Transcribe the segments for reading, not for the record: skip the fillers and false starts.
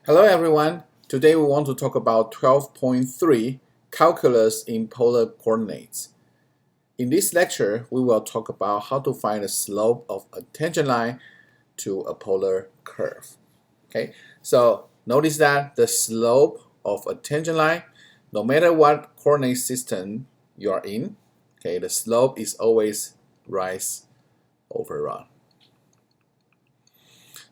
Hello everyone. Today we want to talk about 12.3 Calculus in Polar Coordinates. In this lecture, we will talk about how to find the slope of a tangent line to a polar curve. Okay, so notice that the slope of a tangent line, no matter what coordinate system you are in, okay, the slope is always rise over run.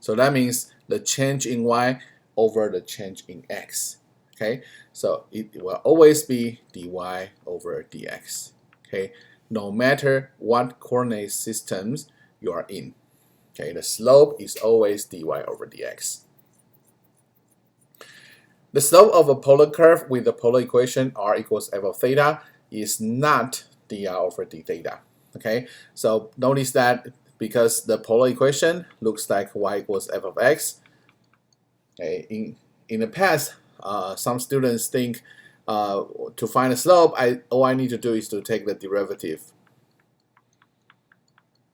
So that means the change in y over the change in x. Okay, so it will always be dy over dx. Okay, no matter what coordinate systems you are in. Okay, the slope is always dy over dx. The slope of a polar curve with the polar equation r equals f of theta is not dr over d theta. Okay, so notice that because the polar equation looks like y equals f of x. Okay, in the past, some students think to find the slope, all I need to do is to take the derivative.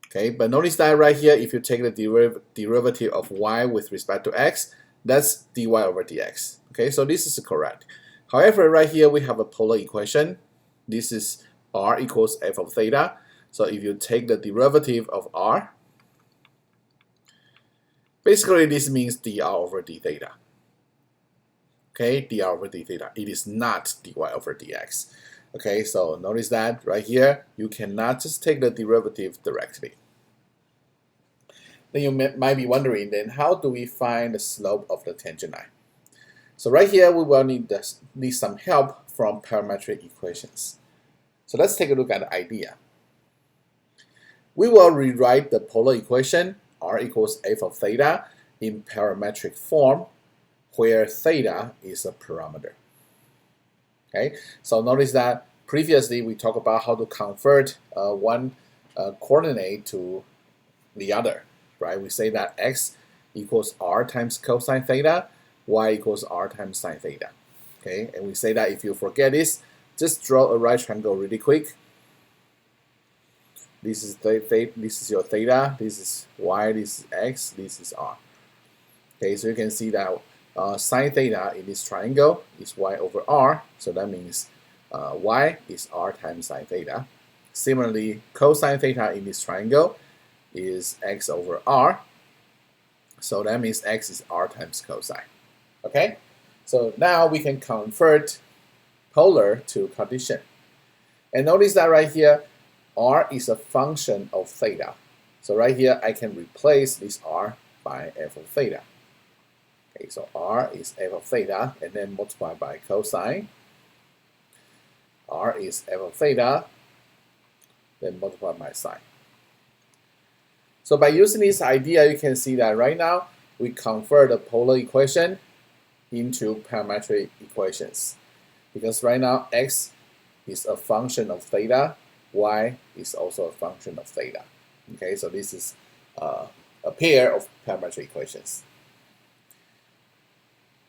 Okay, but notice that right here, if you take the derivative of y with respect to x, that's dy over dx. Okay, so this is correct. However, right here we have a polar equation. This is r equals f of theta. So if you take the derivative of r, basically this means dr over d theta. Okay, dr over d theta. It is not dy over dx. Okay, so notice that right here, you cannot just take the derivative directly. Then you might be wondering, then how do we find the slope of the tangent line? So right here, we will need some help from parametric equations. So let's take a look at the idea. We will rewrite the polar equation r equals f of theta in parametric form, where theta is a parameter. Okay, so notice that previously we talked about how to convert one coordinate to the other, right? We say that x equals r times cosine theta, y equals r times sine theta. Okay, and we say that if you forget this, just draw a right triangle really quick. This is your theta, this is y, this is x, this is r. Okay, so you can see that sine theta in this triangle is y over r, so that means y is r times sine theta. Similarly, cosine theta in this triangle is x over r, so that means x is r times cosine. Okay, so now we can convert polar to Cartesian. And notice that right here, r is a function of theta. So right here, I can replace this r by f of theta. Okay, so r is f of theta, and then multiply by cosine. R is f of theta, then multiply by sine. So by using this idea, you can see that right now, we convert the polar equation into parametric equations. Because right now, x is a function of theta, y is also a function of theta. Okay, so this is a pair of parametric equations.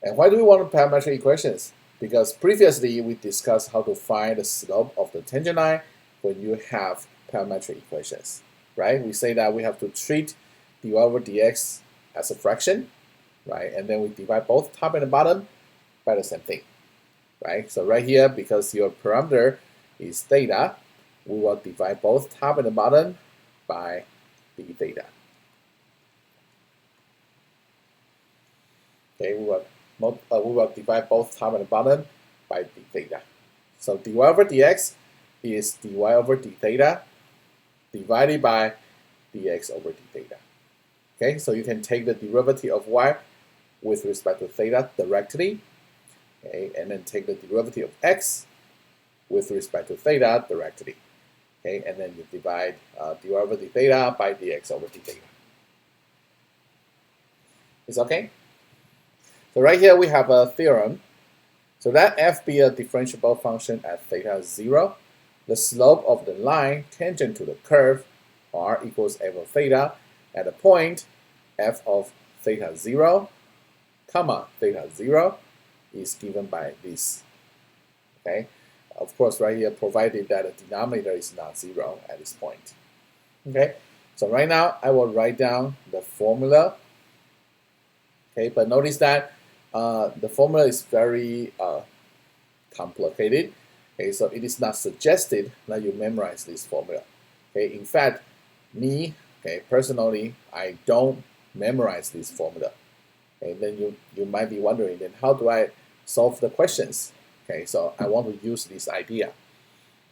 And why do we want parametric equations? Because previously we discussed how to find the slope of the tangent line when you have parametric equations, right? We say that we have to treat dy over dx as a fraction, right? And then we divide both top and the bottom by the same thing, right? So right here, because your parameter is theta, we will divide both top and the bottom by d theta. Okay, we will divide both top and the bottom by d theta. So dy over dx is dy over d theta divided by dx over d theta. Okay, so you can take the derivative of y with respect to theta directly, okay, and then take the derivative of x with respect to theta directly. Okay, and then you divide dy over d theta by dx over d theta. It's okay? So right here we have a theorem. So let f be a differentiable function at theta 0. The slope of the line tangent to the curve r equals f of theta at a point f of theta 0, comma theta 0 is given by this. Okay, of course right here provided that the denominator is not 0 at this point. Okay, so right now I will write down the formula. Okay, but notice that the formula is very complicated. Okay, so it is not suggested that you memorize this formula. Okay, in fact, me, okay, personally, I don't memorize this formula. Okay, then you might be wondering, then how do I solve the questions? Okay, so I want to use this idea.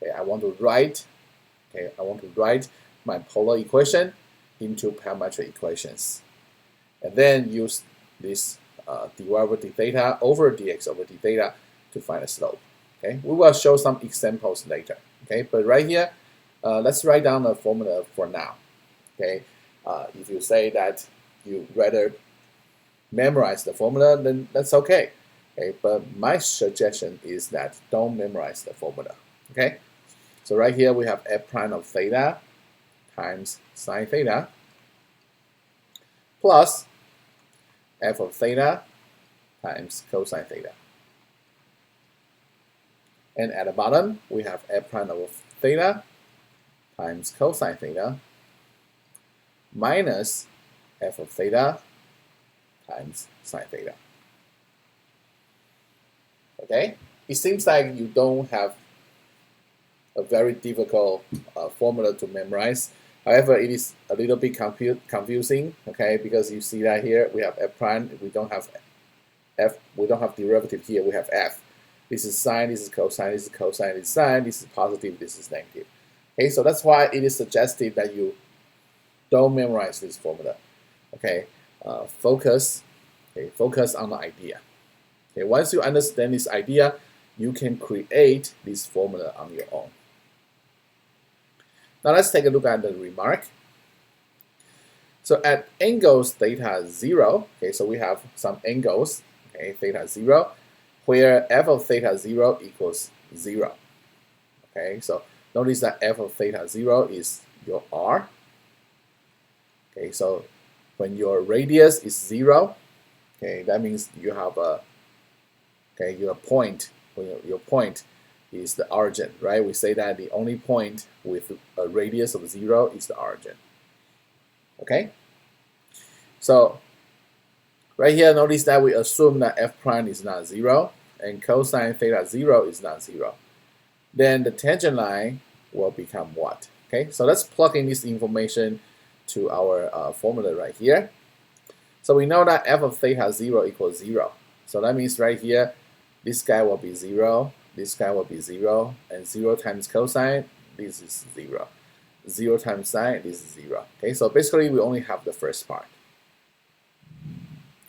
Okay, I want to write my polar equation into parametric equations, and then use this dy over d theta over dx over d theta to find a slope. Okay, we will show some examples later. Okay, but right here, let's write down the formula for now. Okay, if you say that you rather memorize the formula, then that's okay. Okay, but my suggestion is that don't memorize the formula. Okay, so right here we have f prime of theta times sine theta plus f of theta times cosine theta. And at the bottom, we have f prime of theta times cosine theta minus f of theta times sine theta. Okay? It seems like you don't have a very difficult formula to memorize. However, it is a little bit confusing, okay? Because you see that here we have f prime, we don't have f, we don't have derivative here, we have f. This is sine, this is cosine, this is cosine, this is sine, this is positive, this is negative. Okay, so that's why it is suggested that you don't memorize this formula. Okay, focus on the idea. Okay, once you understand this idea, you can create this formula on your own. Now let's take a look at the remark. So at angles theta 0, okay, so we have some angles, okay, theta 0, where f of theta 0 equals 0. Okay, so notice that f of theta 0 is your r. Okay, so when your radius is 0, okay, that means you have a, okay, your point, your point is the origin, right? We say that the only point with a radius of 0 is the origin. Okay, so right here, notice that we assume that f prime is not 0 and cosine theta 0 is not 0. Then the tangent line will become what? Okay, so let's plug in this information to our formula right here. So we know that f of theta 0 equals 0. So that means right here, this guy will be 0, this guy will be 0, and 0 times cosine, this is 0. 0 times sine, this is 0. Okay, so basically we only have the first part.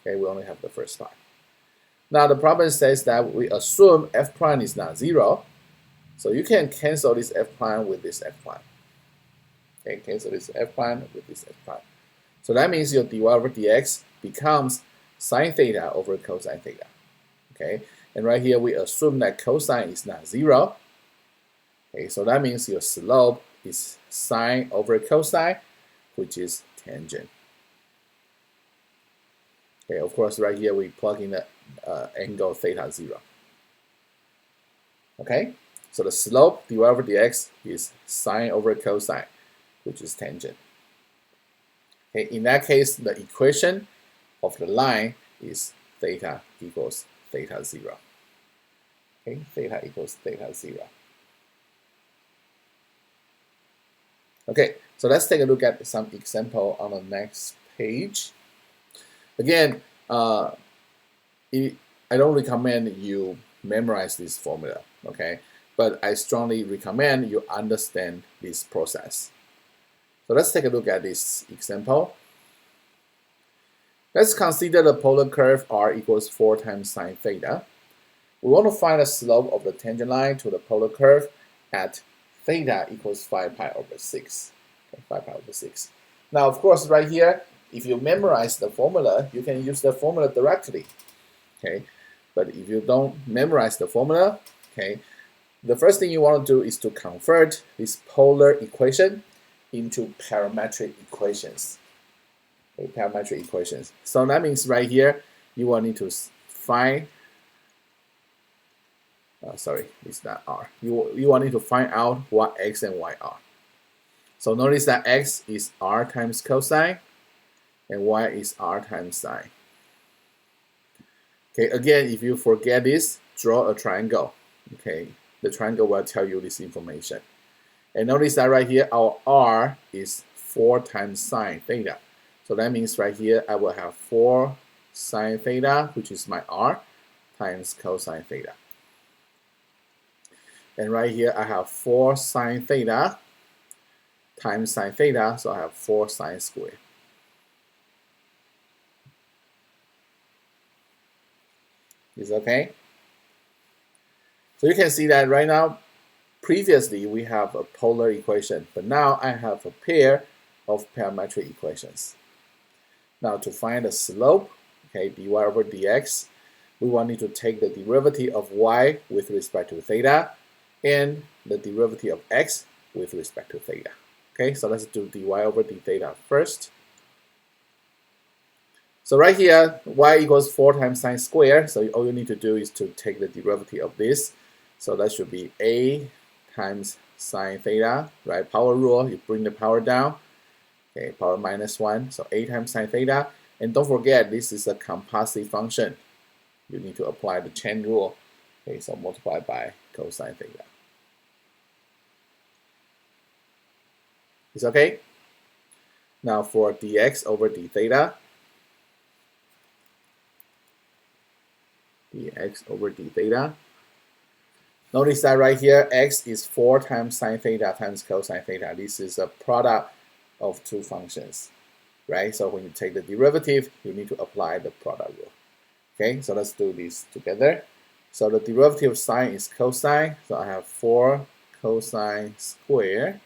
Okay, we only have the first part. Now the problem says that we assume f prime is not 0, so you can cancel this f prime with this f prime. Okay, cancel this f prime with this f prime. So that means your dy over dx becomes sine theta over cosine theta. Okay, and right here we assume that cosine is not 0. Okay, so that means your slope is sine over cosine, which is tangent. Okay, of course, right here we plug in the angle theta 0. Okay, so the slope dy over dx is sine over cosine, which is tangent. Okay, in that case, the equation of the line is theta equals theta 0. Okay, theta equals theta 0. Okay, so let's take a look at some example on the next page. Again, I don't recommend you memorize this formula, okay? But I strongly recommend you understand this process. So let's take a look at this example. Let's consider the polar curve r equals 4 times sine theta. We want to find the slope of the tangent line to the polar curve at theta equals 5 pi over 6. Okay, 5 pi over 6. Now, of course, right here, if you memorize the formula, you can use the formula directly. Okay, but if you don't memorize the formula, okay, the first thing you want to do is to convert this polar equation into parametric equations. Okay, parametric equations. So that means right here, you will need to find. Sorry, it's not r. You will need to find out what x and y are. So notice that x is r times cosine, and y is r times sine. Okay, again, if you forget this, draw a triangle. Okay, the triangle will tell you this information. And notice that right here, our r is 4 times sine theta. So that means right here, I will have 4 sine theta, which is my r, times cosine theta. And right here, I have 4 sine theta times sine theta, so I have 4 sine squared. Is okay? So you can see that right now, previously we have a polar equation, but now I have a pair of parametric equations. Now to find the slope, okay, dy over dx, we will need to take the derivative of y with respect to theta and the derivative of x with respect to theta. Okay, so let's do dy over d theta first. So right here, y equals 4 times sine squared. So all you need to do is to take the derivative of this. So that should be a times sine theta, right? Power rule, you bring the power down. Okay, power minus 1. So a times sine theta. And don't forget, this is a composite function. You need to apply the chain rule. Okay, so multiply by cosine theta. It's okay? Now for dx over d theta, dx over d theta. Notice that right here, x is 4 times sine theta times cosine theta. This is a product of two functions, right? So when you take the derivative, you need to apply the product rule. Okay, so let's do this together. So the derivative of sine is cosine. So I have 4 cosine squared.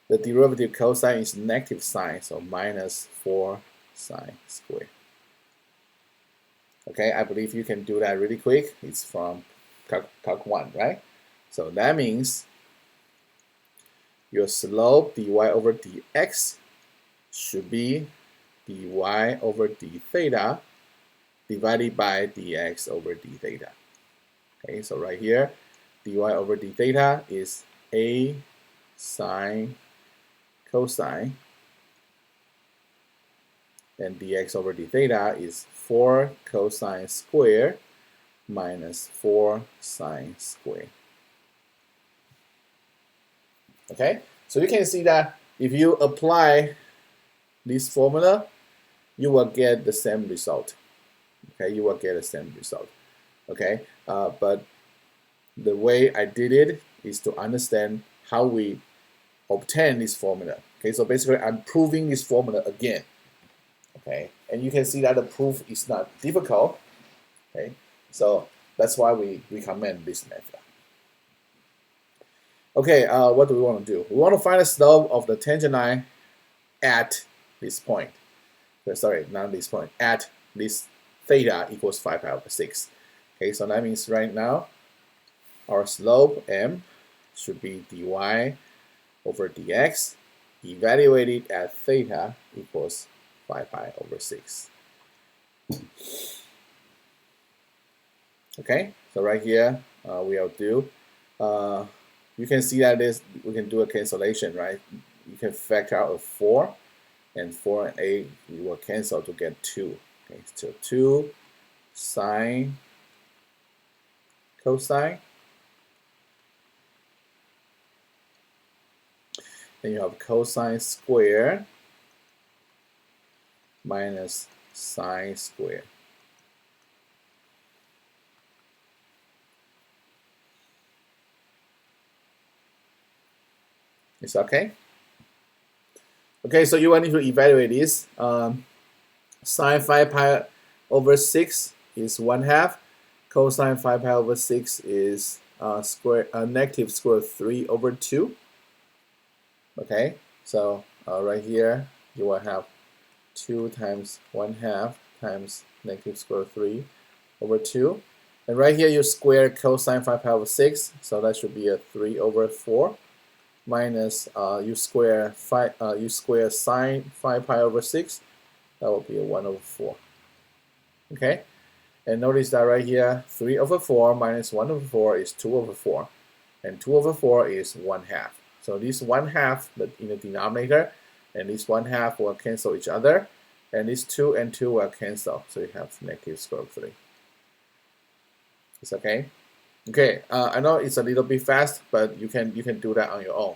The derivative cosine is negative sine, so minus 4 sine squared. Okay, I believe you can do that really quick. It's from calc 1, right? So that means your slope dy over dx should be dy over d theta divided by dx over d theta. Okay, so right here, dy over d theta is a sine cosine, and dx over d theta is 4 cosine squared minus 4 sine squared. Okay, so you can see that if you apply this formula, you will get the same result. Okay, you will get the same result. Okay, but the way I did it is to understand how we obtain this formula. Okay, so basically I'm proving this formula again. Okay, and you can see that the proof is not difficult. Okay, so that's why we recommend this method. Okay, what do we want to do? We want to find the slope of the tangent line at this point. Sorry, not this point. At this theta equals 5 pi over 6. Okay, so that means right now our slope m should be dy over dx evaluated at theta equals 5 pi over 6. Okay, so right here we'll do. You can see that we can do a cancellation, right? You can factor out a 4, and 4 and 8 we will cancel to get 2. Okay, so 2 sine cosine. Then you have cosine squared minus sine squared. It's okay? Okay, so you want to evaluate this. Sine 5 pi over 6 is 1/2. Cosine 5 pi over 6 is negative square root 3 over 2. Okay, so right here you will have 2 times 1/2 times negative square root 3 over 2. And right here you square cosine 5 pi over 6, so that should be a 3 over 4. Minus you square sine 5 pi over 6, that will be a 1 over 4. Okay, and notice that right here 3 over 4 minus 1 over 4 is 2 over 4, and 2 over 4 is 1/2. So this 1/2 in the denominator, and this 1/2 will cancel each other, and this 2 and 2 will cancel, so you have negative square root 3. It's okay. Okay, I know it's a little bit fast, but you can do that on your own.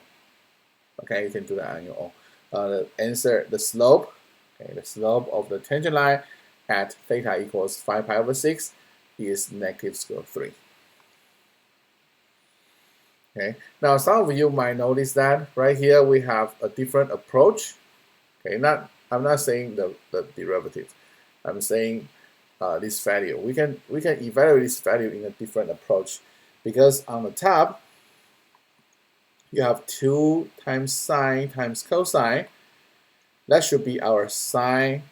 Okay, you can do that on your own. The answer, the slope, okay, the slope of the tangent line at theta equals 5 pi over 6 is negative square root 3. Okay, now some of you might notice that right here we have a different approach. Okay, I'm not saying the derivative. I'm saying this value. We can evaluate this value in a different approach, because on the top you have 2 times sine times cosine. That should be our sine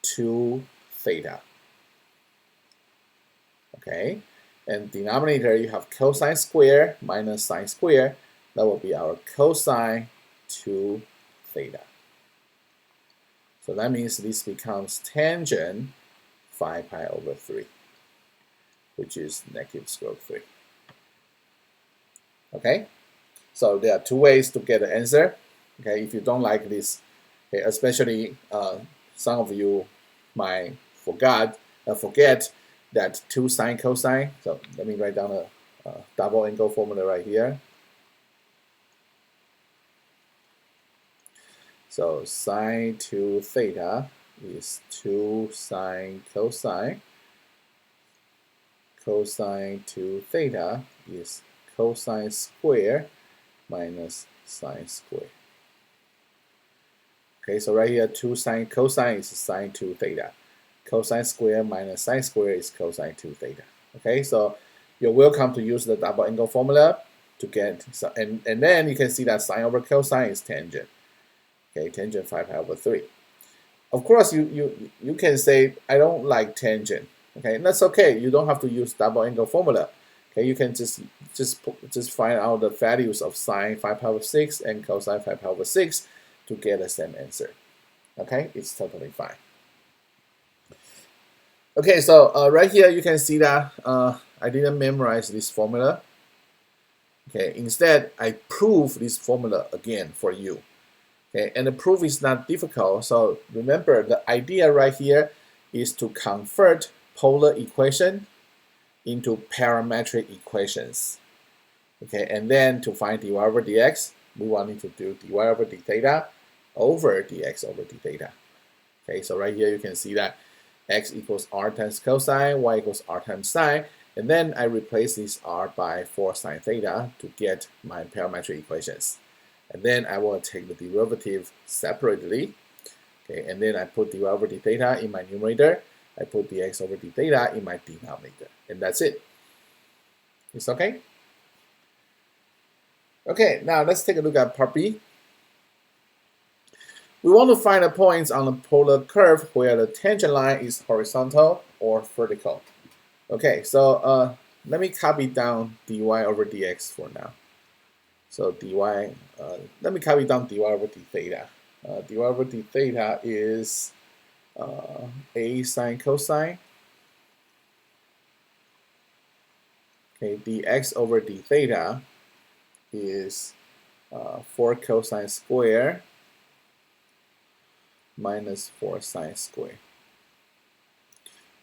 2 theta. Okay, and denominator you have cosine square minus sine square. That will be our cosine 2 theta. So that means this becomes tangent 5 pi over 3, which is negative square root 3. Okay, so there are 2 ways to get the answer. Okay, if you don't like this, okay, especially some of you might forget that 2 sine cosine. So let me write down a double angle formula right here. So sine 2 theta is 2 sine cosine. Cosine 2 theta is cosine square minus sine square. Okay, so right here 2 sine cosine is sine 2 theta. Cosine square minus sine square is cosine 2 theta. Okay, so you're welcome to use the double angle formula to get, so, and then you can see that sine over cosine is tangent. Okay, tangent 5 pi over 3. Of course, you can say, I don't like tangent. Okay, and that's okay. You don't have to use double angle formula. Okay, you can just find out the values of sine 5 pi over 6 and cosine 5 pi over 6 to get the same answer. Okay, it's totally fine. Okay, so right here you can see that I didn't memorize this formula. Okay, instead I prove this formula again for you. Okay, and the proof is not difficult. So remember, the idea right here is to convert polar equation into parametric equations. Okay, and then to find dy over dx, we wanted to do dy over d theta over dx over d theta. Okay, so right here you can see that x equals r times cosine, y equals r times sine, and then I replace this r by 4 sine theta to get my parametric equations. And then I will take the derivative separately. Okay, and then I put dy over d theta in my numerator. I put dx over d theta in my denominator. And that's it. It's okay? Okay, now let's take a look at part B. We want to find the points on the polar curve where the tangent line is horizontal or vertical. Okay, so let me copy down dy over dx for now. So dy, let me copy down dy over d theta. Dy over d theta is a sine cosine. Okay, dx over d theta is 4 cosine square minus 4 sine square.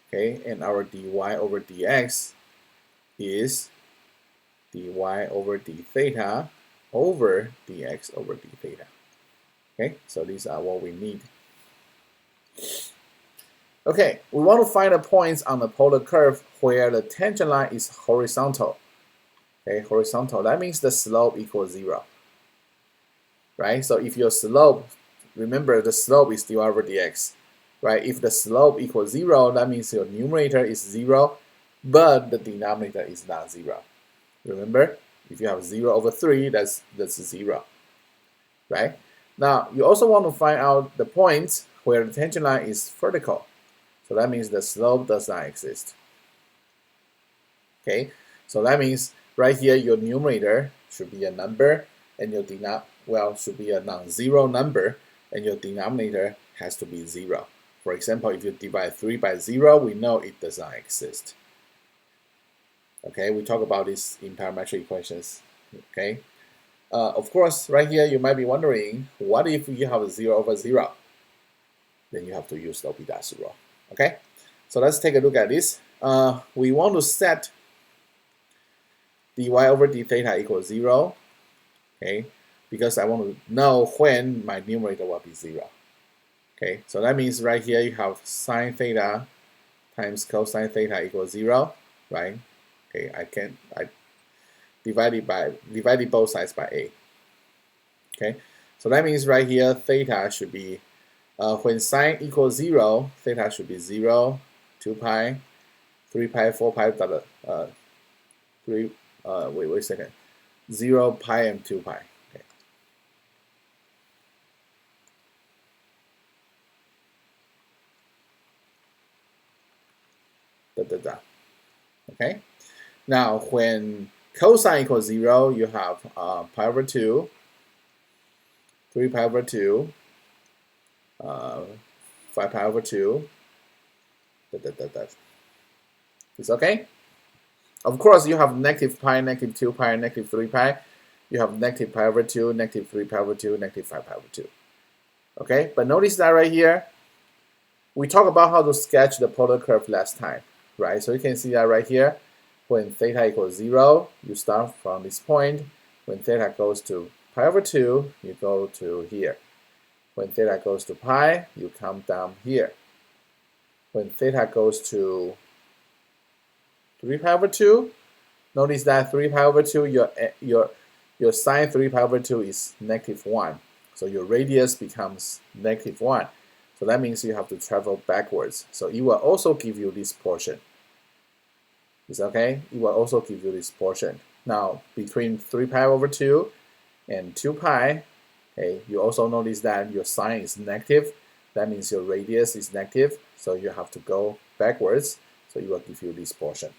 Okay, and our dy over dx is dy over d theta over dx over d theta. Okay, so these are what we need. Okay, we want to find the points on the polar curve where the tangent line is horizontal. Okay, horizontal, that means the slope equals 0. Right, so if your slope, remember the slope is dy over dx. Right, if the slope equals 0, that means your numerator is 0, but the denominator is not 0. Remember, if you have 0 over 3, that's 0. Right? Now, you also want to find out the points where the tangent line is vertical. So that means the slope does not exist. Okay? So that means right here your numerator should be a number and your should be a non-zero number, and your denominator has to be 0. For example, if you divide 3 by 0, we know it does not exist. Okay, we talk about this in parametric equations. Okay, of course, right here you might be wondering, what if you have 0 over 0? Then you have to use L'Hopital's rule. Okay, so let's take a look at this. We want to set dy over d theta equals 0, okay, because I want to know when my numerator will be 0. Okay, so that means right here you have sine theta times cosine theta equals 0, right? Okay, I divided both sides by a. Okay, so that means right here theta should be when sine equals 0, theta should be 0, 2 pi, 3 pi, 4 pi, 3 wait a second, 0 pi and 2 pi. Okay. Okay. Now when cosine equals 0, you have pi over 2, 3 pi over 2, 5 pi over 2. It's okay? Of course, you have negative pi, negative 2 pi, negative 3 pi. You have negative pi over 2, negative 3 pi over 2, negative 5 pi over 2. Okay, but notice that right here, we talked about how to sketch the polar curve last time, right? So you can see that right here, when theta equals 0, you start from this point. When theta goes to pi over 2, you go to here. When theta goes to pi, you come down here. When theta goes to 3 pi over 2, notice that 3 pi over 2, your sine 3 pi over 2 is negative 1. So your radius becomes negative 1. So that means you have to travel backwards. So it will also give you this portion. It's okay? It will also give you this portion. Now, between 3 pi over 2 and 2 pi, okay, you also notice that your sine is negative. That means your radius is negative. So you have to go backwards. So it will give you this portion.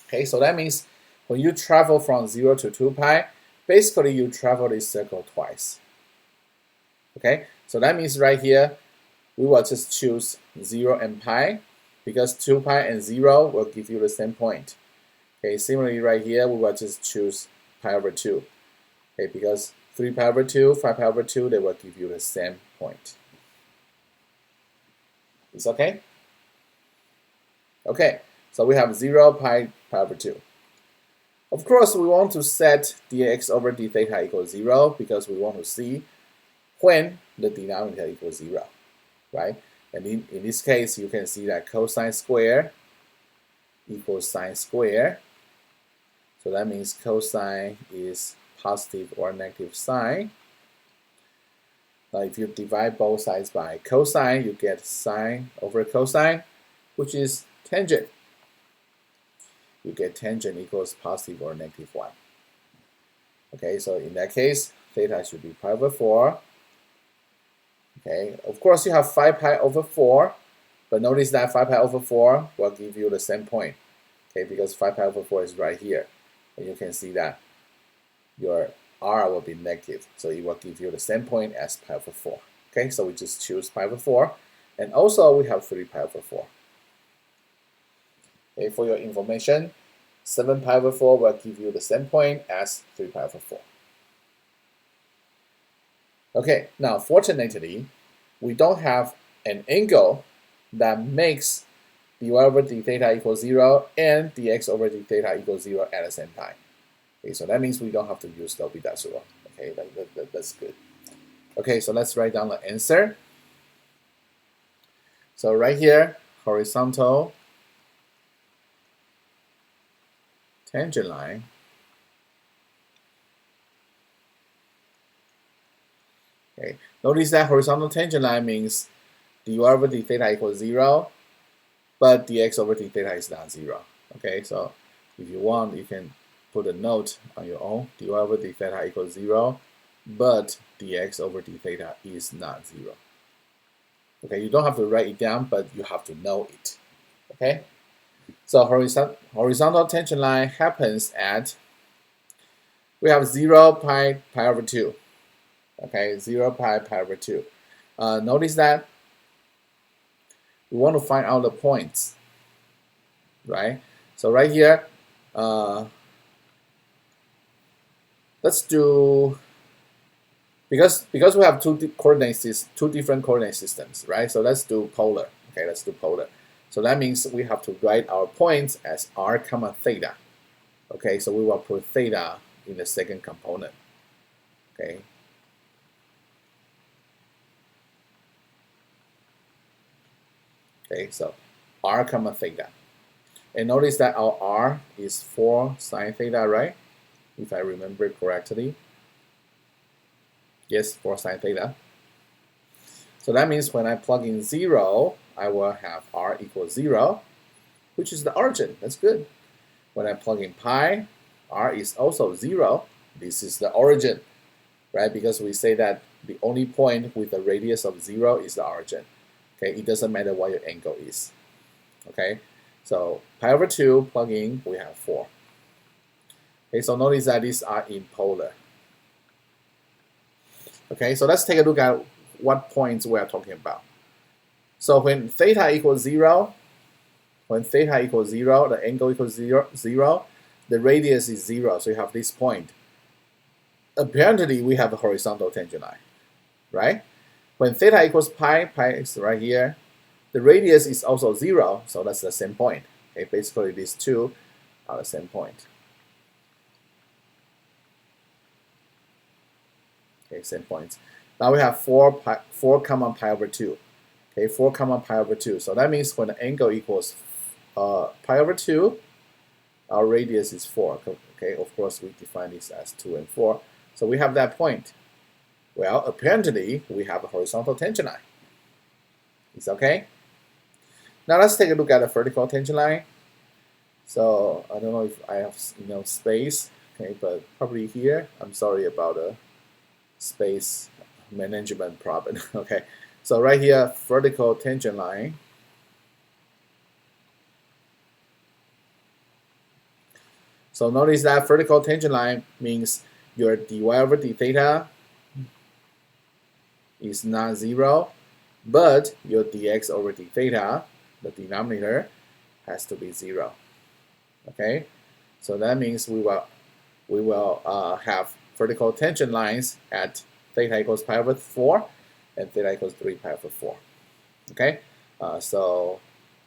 Okay, so that means when you travel from 0 to 2 pi, basically you travel this circle twice. Okay, so that means right here, we will just choose 0 and pi, because 2 pi and 0 will give you the same point. Okay, similarly right here, we will just choose pi over 2. Okay, because 3 pi over 2, 5 pi over 2, they will give you the same point. It's okay? Okay, so we have 0 pi over 2. Of course, we want to set dx over d theta equals 0 because we want to see when the denominator equals 0, right? And in this case, you can see that cosine square equals sine square. So that means cosine is positive or negative sine. Now, if you divide both sides by cosine, you get sine over cosine, which is tangent. You get tangent equals positive or negative 1. Okay, so in that case, theta should be pi over 4. Okay, of course you have 5 pi over 4, but notice that 5 pi over 4 will give you the same point. Okay, because 5 pi over 4 is right here. And you can see that your r will be negative, so it will give you the same point as pi over 4. Okay, so we just choose pi over 4, and also we have 3 pi over 4. Okay, for your information, 7 pi over 4 will give you the same point as 3 pi over 4. Okay, now fortunately, we don't have an angle that makes dy over d theta equals 0 and dx over d theta equals 0 at the same time. Okay, so that means we don't have to use Dobit's rule. Okay, that's good. Okay, so let's write down the answer. So right here, horizontal tangent line Okay. Notice that horizontal tangent line means dy over d theta equals 0, but dx over d theta is not 0. Okay, so if you want, you can put a note on your own. Dy over d theta equals 0, but dx over d theta is not 0. Okay, you don't have to write it down, but you have to know it. Okay, so horizontal tangent line happens at, we have 0 pi over 2. Okay, 0 pi over 2. Notice that we want to find out the points, right? So right here, let's do, because we have two different coordinate systems, right? So let's do polar. Okay, let's do polar. So that means we have to write our points as r comma theta. Okay, so we will put theta in the second component. Okay. Okay, so r comma theta. And notice that our r is 4 sine theta, right? If I remember correctly. Yes, 4 sine theta. So that means when I plug in 0, I will have r equals 0, which is the origin. That's good. When I plug in pi, r is also 0. This is the origin, right? Because we say that the only point with a radius of 0 is the origin. Okay, it doesn't matter what your angle is. Okay, so pi over 2, plug in, we have 4. Okay, so notice that these are in polar. Okay, so let's take a look at what points we are talking about. So when theta equals 0, the angle equals 0, the radius is 0, so you have this point. Apparently, we have a horizontal tangent line, right? When theta equals pi, pi is right here, the radius is also 0, so that's the same point. Okay, basically these two are the same point. Okay, same points. Now we have 4 comma pi over 2. Okay, 4 comma pi over 2. So that means when the angle equals pi over 2, our radius is 4. Okay, of course we define this as 2 and 4. So we have that point. Well, apparently we have a horizontal tangent line. It's okay? Now let's take a look at the vertical tangent line. So I don't know if I have enough space, okay, but probably here. I'm sorry about the space management problem. Okay, so right here, vertical tangent line. So notice that vertical tangent line means your dy over d theta is not 0, but your dx over d theta, the denominator, has to be 0. Okay, so that means we will have vertical tangent lines at theta equals pi over 4 and theta equals 3 pi over 4. Okay, so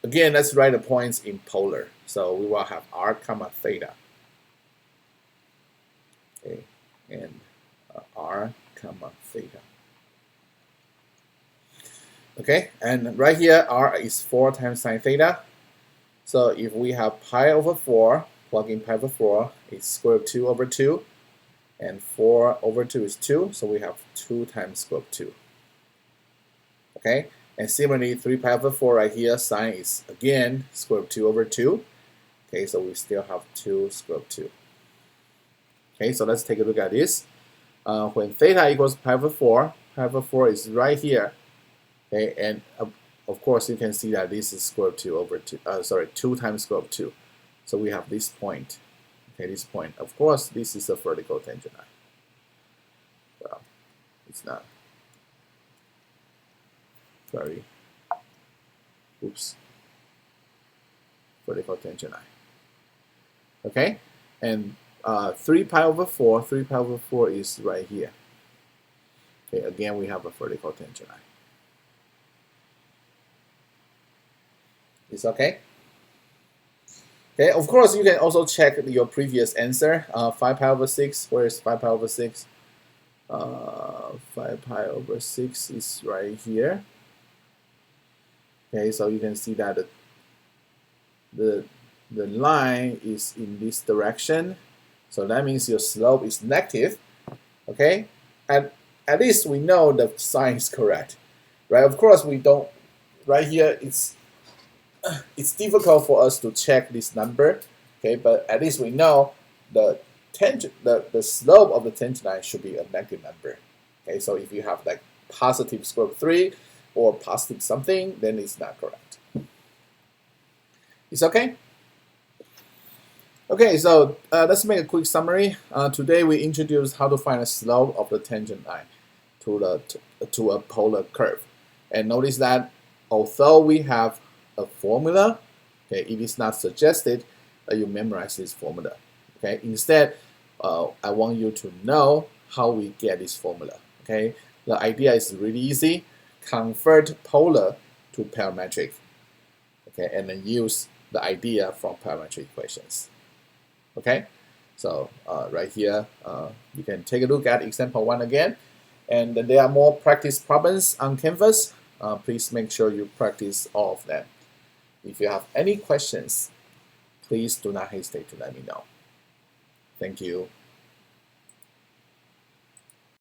again, let's write the points in polar. So we will have r comma theta. Okay, and r comma theta. Okay, and right here, r is 4 times sine theta. So if we have pi over 4, plug in pi over 4, it's square root of 2 over 2. And 4 over 2 is 2, so we have 2 times square root of 2. Okay, and similarly, 3 pi over 4 right here, sine is again square root of 2 over 2. Okay, so we still have 2 square root of 2. Okay, so let's take a look at this. When theta equals pi over 4 is right here. Okay, and of course you can see that this is square root of 2 over 2. 2 times square root of 2. So we have this point. Okay, this point. Of course, this is a vertical tangent line. Well, it's not very. Oops. Vertical tangent line. Okay, and 3 pi over 4. 3 pi over 4 is right here. Okay, again we have a vertical tangent line. It's okay. Okay, of course, you can also check your previous answer. 5 pi over 6, where is 5 pi over 6? 5 pi over 6 is right here. Okay, so you can see that the line is in this direction. So that means your slope is negative. Okay, and at least we know the sign is correct. Right, of course, we don't, right here, it's difficult for us to check this number, okay, but at least we know the slope of the tangent line should be a negative number. Okay, so if you have like positive square root of 3 or positive something, then it's not correct. It's okay? Okay, so let's make a quick summary. Today we introduced how to find the slope of the tangent line to a polar curve. And notice that although we have a formula, okay, it is not suggested that you memorize this formula. Okay, instead, I want you to know how we get this formula. Okay, the idea is really easy. Convert polar to parametric. Okay, and then use the idea from parametric equations. Okay, so right here, you can take a look at example 1 again. And there are more practice problems on Canvas. Please make sure you practice all of them. If you have any questions, please do not hesitate to let me know. Thank you.